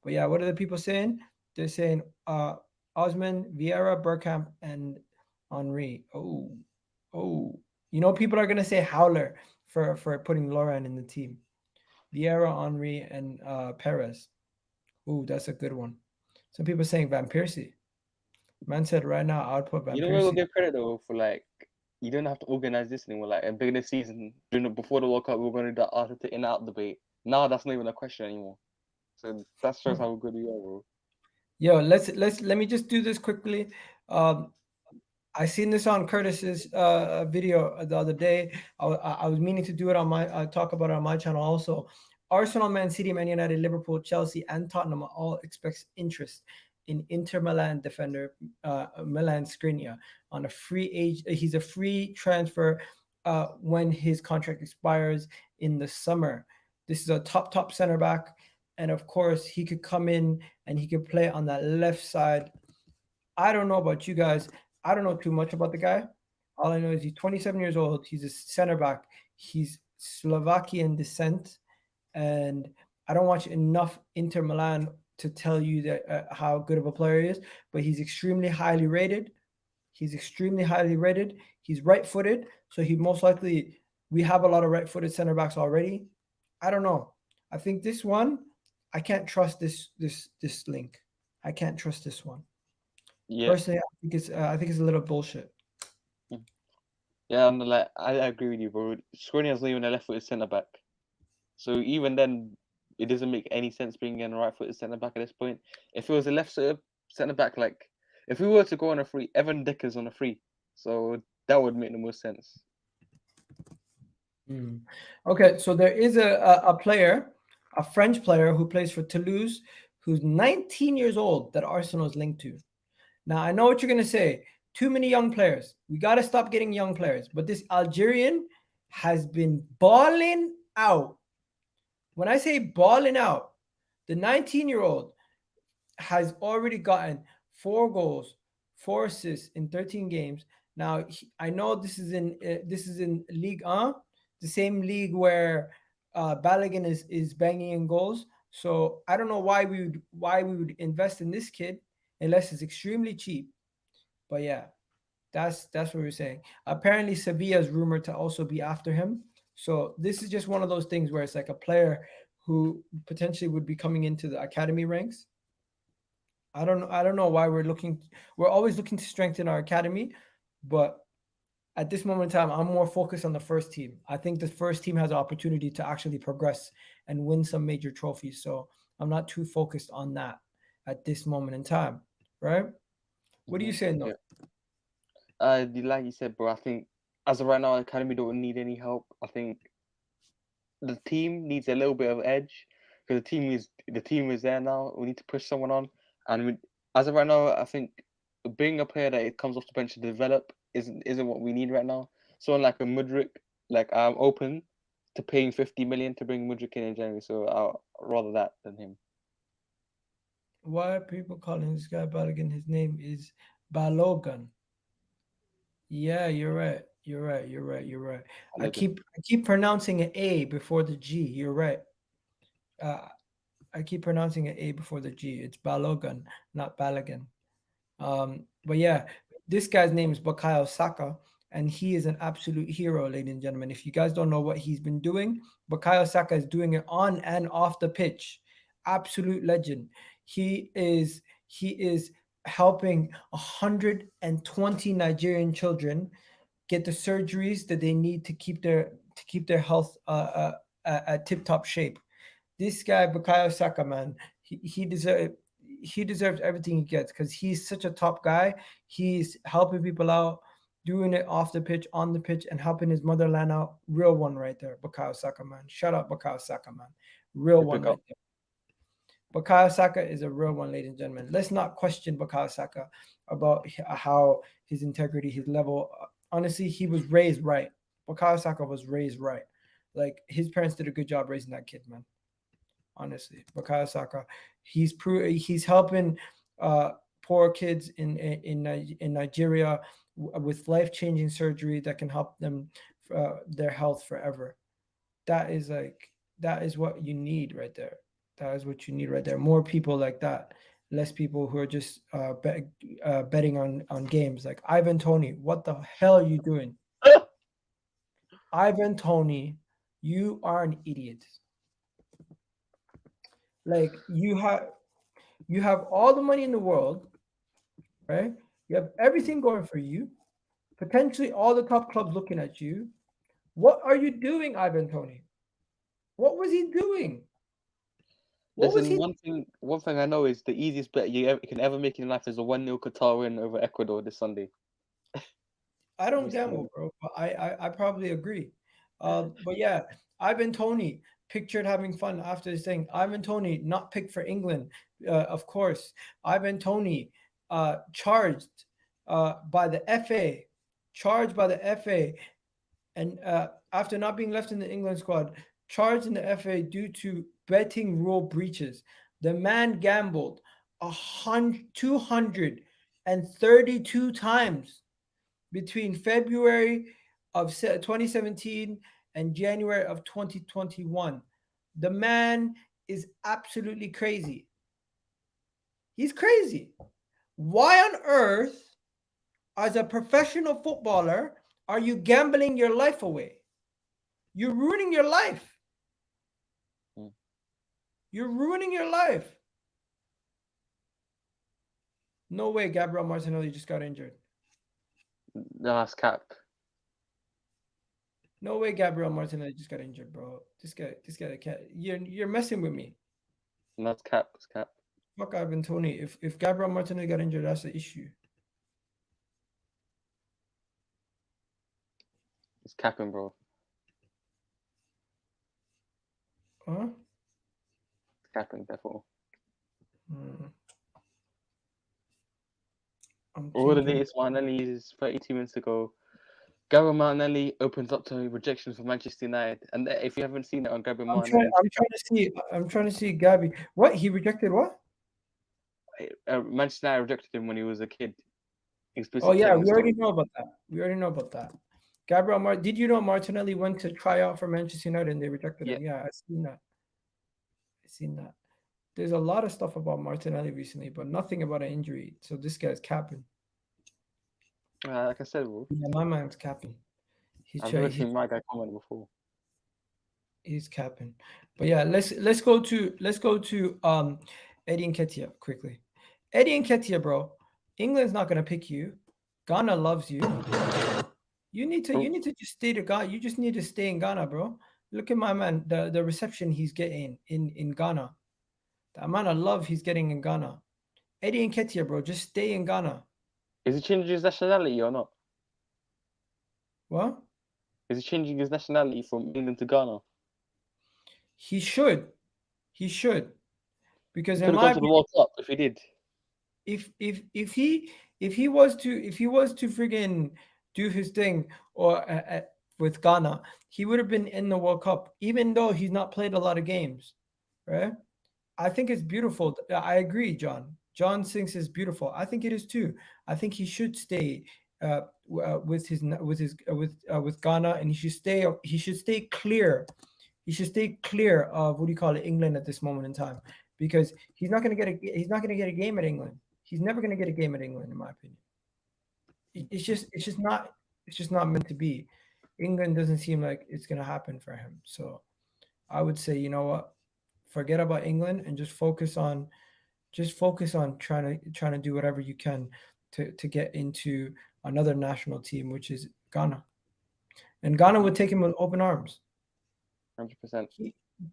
But yeah, what are the people saying? They're saying Osman, Vieira, Bergkamp, and Henry. Oh. You know, people are gonna say Howler for putting Lauren in the team. Vieira, Henry, and Perez. Ooh, that's a good one. Some people saying Van Persie. Man said right now I would put Van Persie. You know, we'll give credit though for like you don't have to organize this anymore. Like at the beginning of the season, before the World Cup, we were going to do the Arteta in out debate. Now that's not even a question anymore. So that shows how good we are, bro. Yo, let me just do this quickly. I seen this on Curtis's video the other day. I was meaning to do it on my talk about it on my channel also. Arsenal, Man City, Man United, Liverpool, Chelsea, and Tottenham all expects interest in Inter Milan defender Milan Skriniar on a free age. He's a free transfer when his contract expires in the summer. This is a top center back, and of course he could come in and he could play on that left side. I don't know about you guys. I don't know too much about the guy. All I know is he's 27 years old. He's a center back. He's Slovakian descent, and I don't watch enough Inter Milan to tell you that how good of a player he is. But he's extremely highly rated. He's extremely highly rated. He's right-footed, so he most likely we have a lot of right-footed center backs already. I don't know. I think this one, I can't trust this link. I can't trust this one. Yeah. Personally, I think it's a little bullshit. Yeah, and like I agree with you, bro. Skriniar's not even a left-footed centre back, so even then, it doesn't make any sense bringing in a right-footed centre back at this point. If it was a left-footed centre back, like if we were to go on a free, Evan Dicker's on a free, so that would make the most sense. Okay, so there is a player, a French player who plays for Toulouse, who's 19 years old that Arsenal is linked to. Now, I know what you're going to say. Too many young players. We got to stop getting young players. But this Algerian has been balling out. When I say balling out, the 19-year-old has already gotten 4 goals, 4 assists in 13 games. Now, I know this is in Ligue 1, the same league where Balogun is banging in goals. So I don't know why we would invest in this kid unless it's extremely cheap. But yeah, that's what we're saying. Apparently, Sevilla is rumored to also be after him. So this is just one of those things where it's like a player who potentially would be coming into the academy ranks. I don't know why we're always looking to strengthen our academy, but at this moment in time, I'm more focused on the first team. I think the first team has an opportunity to actually progress and win some major trophies. So I'm not too focused on that at this moment in time, right? What do you say, no? Like you said, bro, I think as of right now, the academy don't need any help. I think the team needs a little bit of edge because the team is there now. We need to push someone on, and as of right now, I think being a player that it comes off the bench to develop isn't what we need right now. Someone like a Mudryk, like I'm open to paying 50 million to bring Mudryk in January. So I'll rather that than him. Why are people calling this guy Balogun? His name is Balogun. Yeah, you're right. You're right. I keep pronouncing an A before the G. You're right. I keep pronouncing an A before the G. It's Balogun, not Balogun. But yeah, this guy's name is Bukayo Saka, and he is an absolute hero, ladies and gentlemen. If you guys don't know what he's been doing, Bukayo Saka is doing it on and off the pitch. Absolute legend. He is helping 120 Nigerian children get the surgeries that they need to keep their health at tip-top shape. This guy, Bukayo Saka, man, he deserves everything he gets because he's such a top guy. He's helping people out, doing it off the pitch, on the pitch, and helping his motherland out. Real one right there, Bukayo Saka, man. Shout out Bukayo Saka, man. Real one right there. Bukayo Saka is a real one, ladies and gentlemen. Let's not question Bukayo Saka about how his integrity, his level. Honestly, he was raised right. Bukayo Saka was raised right. Like, his parents did a good job raising that kid, man. Honestly, Bukayo Saka, he's helping poor kids in Nigeria with life-changing surgery that can help them their health forever. That is what you need right there. That is what you need right there. More people like that, less people who are just betting on games. Like Ivan Toney, what the hell are you doing? Ivan Toney, you are an idiot. Like, you have all the money in the world, right? You have everything going for you, potentially all the top clubs looking at you. What are you doing, Ivan Toney? What was he doing? What was Listen, he? one thing I know is the easiest bet you can ever make in life is a 1-0 Qatar win over Ecuador this Sunday. I don't Just gamble, bro. But I probably agree. But yeah, Ivan Toney pictured having fun after this thing. Ivan Toney not picked for England, of course. Ivan Toney charged by the FA, charged by the FA, and after not being left in the England squad, charged in the FA due to betting rule breaches. The man gambled 232 times between February of 2017 and January of 2021. The man is absolutely crazy. He's crazy. Why on earth, as a professional footballer, are you gambling your life away? You're ruining your life. You're ruining your life. No way Gabriel Martinelli just got injured. No, that's cap. No way Gabriel Martinelli just got injured, bro. This guy can't. You're messing with me. No, that's cap. It's cap. Fuck Ivan Toney. If Gabriel Martinelli got injured, that's the issue. It's capping, bro. Huh? It's capping, therefore. All the latest Martinelli is 32 minutes ago. Gabriel Martinelli opens up to rejection for Manchester United, and if you haven't seen it on Gabriel Martinelli, I'm trying to see Gabby. What he rejected? What? Manchester United rejected him when he was a kid. Oh yeah, we already know about that. Gabriel did you know Martinelli went to try out for Manchester United and they rejected him? Yeah, I've seen that. There's a lot of stuff about Martinelli recently, but nothing about an injury. So this guy's capping. Like I said, bro. Yeah, my man's capping. I've never seen my guy comment before. He's capping. But yeah, let's go to Eddie Nketiah quickly. Eddie Nketiah, bro. England's not gonna pick you. Ghana loves you. You need to just stay to Ghana. You just need to stay in Ghana, bro. Look at my man, the reception he's getting in Ghana. The amount of love he's getting in Ghana. Eddie Nketiah, bro, just stay in Ghana. Is he changing his nationality or not? What? Is he changing his nationality from England to Ghana? He should. Because he could have gone to the World Cup if he did. If he was to friggin' do his thing or with Ghana, he would have been in the World Cup, even though he's not played a lot of games, right? I think it's beautiful. I agree, John. John thinks it's beautiful. I think it is too. I think he should stay with Ghana, and he should stay clear. He should stay clear of England at this moment in time, because he's not going to get a game at England. He's never going to get a game at England, in my opinion. It's just not meant to be. England doesn't seem like it's going to happen for him. So I would say, you know what? Forget about England and just focus on trying to do whatever you can to get into another national team, which is Ghana. And Ghana would take him with open arms. 100%.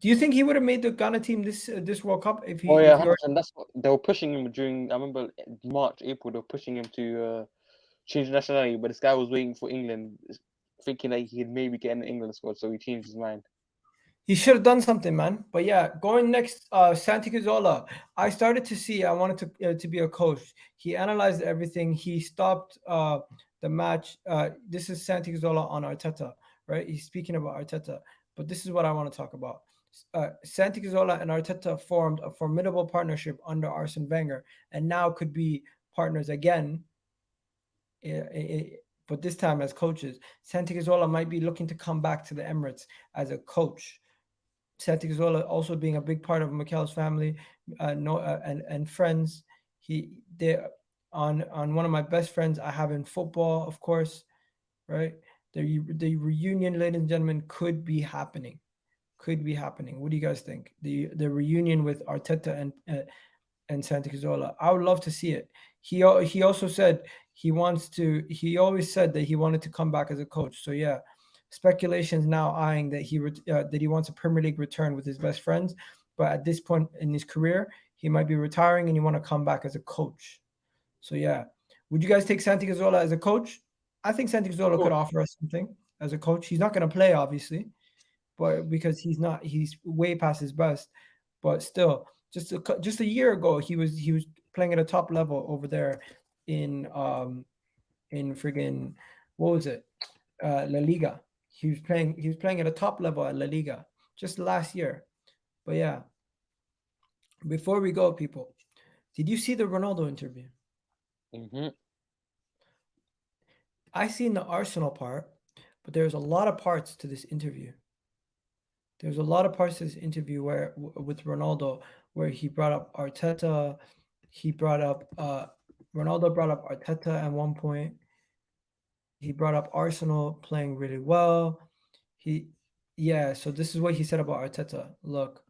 Do you think he would have made the Ghana team this World Cup if he? Oh yeah, and that's what they were pushing him during. I remember March, April, they were pushing him to change nationality, but this guy was waiting for England, thinking that he'd maybe get in the England squad, so he changed his mind. He should have done something, man. But yeah, going next, Santi Cazorla. I started to see I wanted to be a coach. He analyzed everything. He stopped the match. This is Santi Cazorla on Arteta, right? He's speaking about Arteta. But this is what I want to talk about. Santi Cazorla and Arteta formed a formidable partnership under Arsene Wenger, and now could be partners again. But this time as coaches. Santi Cazorla might be looking to come back to the Emirates as a coach. Santi Cazorla also being a big part of Mykhailo's family, and friends. They're on one of my best friends I have in football, of course, right? The reunion, ladies and gentlemen, could be happening. What do you guys think? The reunion with Arteta and Santi Cazorla. I would love to see it. He also said he always said that he wanted to come back as a coach. So yeah, speculations now eyeing that he wants a Premier League return with his best friends. but at this point in his career, he might be retiring and he want to come back as a coach. So yeah, would you guys take Santi Cazorla as a coach? I think Santi Cazorla could offer us something as a coach. He's not going to play, obviously, but because he's way past his best. But still, just a year ago, he was playing at a top level over there in friggin' what was it, La Liga. He was playing at a top level at La Liga just last year. But yeah, before we go, people, did you see the Ronaldo interview? Mm-hmm. I seen the Arsenal part, but there's a lot of parts to this interview. There's a lot of parts of this interview where with Ronaldo where he brought up Arteta. He brought up Ronaldo brought up Arteta at one point. He brought up Arsenal playing really well. So this is what he said about Arteta. Look,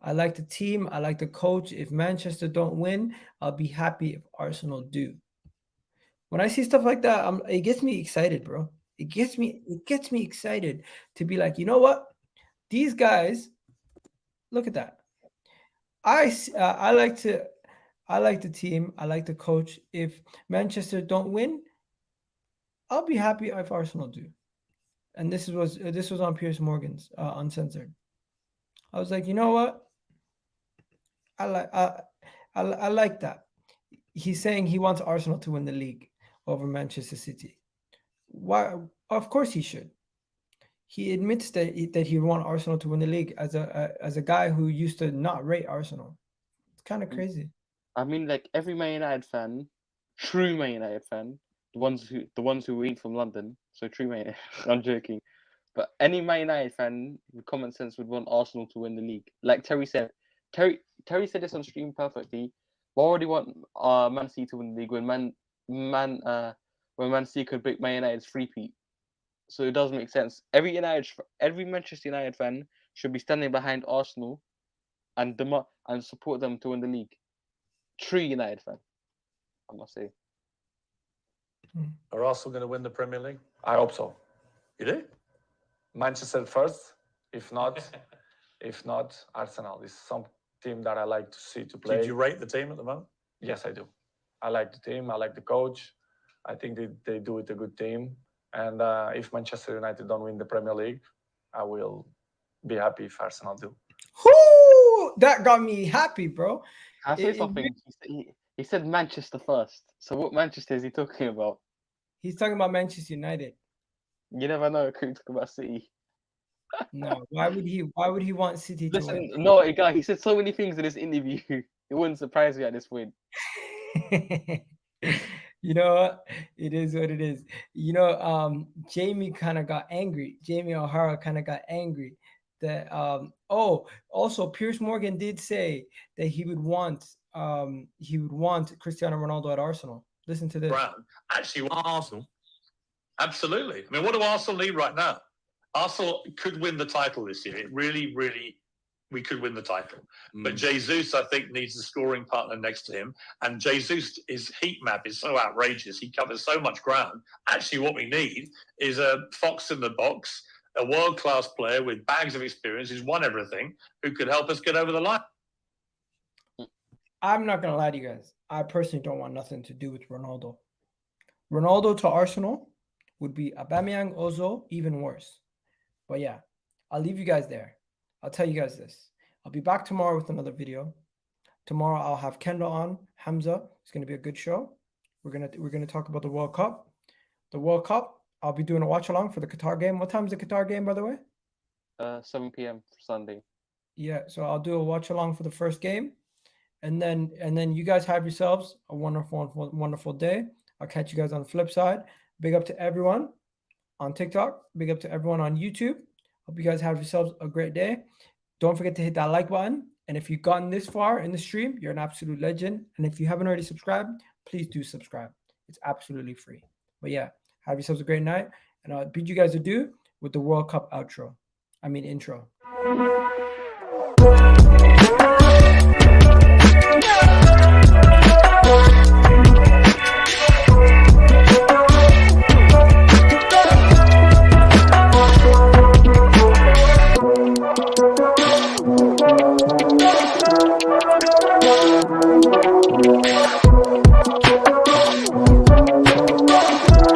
I like the team. I like the coach. If Manchester don't win, I'll be happy if Arsenal do. When I see stuff like that, it gets me excited, bro. It gets me excited to be like, you know what? These guys, look at that. I like the team. I like the coach. If Manchester don't win, I'll be happy if Arsenal do. And this was on Piers Morgan's Uncensored. I was like, you know what? I like that. He's saying he wants Arsenal to win the league over Manchester City. Why? Of course he should. He admits that he would want Arsenal to win the league as a guy who used to not rate Arsenal. It's kind of crazy. I mean, like every Man United fan, true Man United fan, the ones who ain't from London, so true Man United. I'm joking, but any Man United fan with common sense would want Arsenal to win the league. Like Terry said, Terry said this on stream perfectly. Why would he want Man City to win the league when Man City could break Man United's three-peat? So it does make sense. Every Manchester United fan should be standing behind Arsenal and support them to win the league. True United fan, I must say. Are Arsenal going to win the Premier League? I hope so. You do? Manchester first. If not, Arsenal is some team that I like to see to play. Did you rate the team at the moment? Yes, I do. I like the team. I like the coach. I think they do it a good team. And if Manchester United don't win the Premier League, I will be happy if Arsenal do. Whoo! That got me happy, bro. I say something. He said Manchester first. So what Manchester is he talking about? He's talking about Manchester United. You never know. Could talk about City. No, why would he want City to win? No, Egal, he said so many things in this interview. It wouldn't surprise me at this point. You know what? It is what it is. You know, Jamie kind of got angry. Jamie O'Hara kind of got angry that also Piers Morgan did say that he would want Cristiano Ronaldo at Arsenal. Listen to this. Brown actually want Arsenal. Absolutely. I mean, what do Arsenal need right now? Arsenal could win the title this year. It really, we could win the title. But Jesus, I think, needs a scoring partner next to him. And Jesus, his heat map is so outrageous. He covers so much ground. Actually, what we need is a fox in the box, a world-class player with bags of experience who's won everything, who could help us get over the line. I'm not going to lie to you guys. I personally don't want nothing to do with Ronaldo. Ronaldo to Arsenal would be Aubameyang, Ozil, even worse. But yeah, I'll leave you guys there. I'll tell you guys this. I'll be back tomorrow with another video. Tomorrow I'll have Kendall on, Hamza. It's going to be a good show. We're gonna talk about the World Cup. The World Cup, I'll be doing a watch along for the Qatar game. What time is the Qatar game, by the way? 7 p.m. Sunday. Yeah, so I'll do a watch along for the first game. And then you guys have yourselves a wonderful day. I'll catch you guys on the flip side. Big up to everyone on TikTok. Big up to everyone on YouTube. Hope you guys have yourselves a great day. Don't forget to hit that like button. And if you've gotten this far in the stream, you're an absolute legend. And if you haven't already subscribed, please do subscribe. It's absolutely free. But yeah, have yourselves a great night. And I'll bid you guys adieu with the World Cup intro.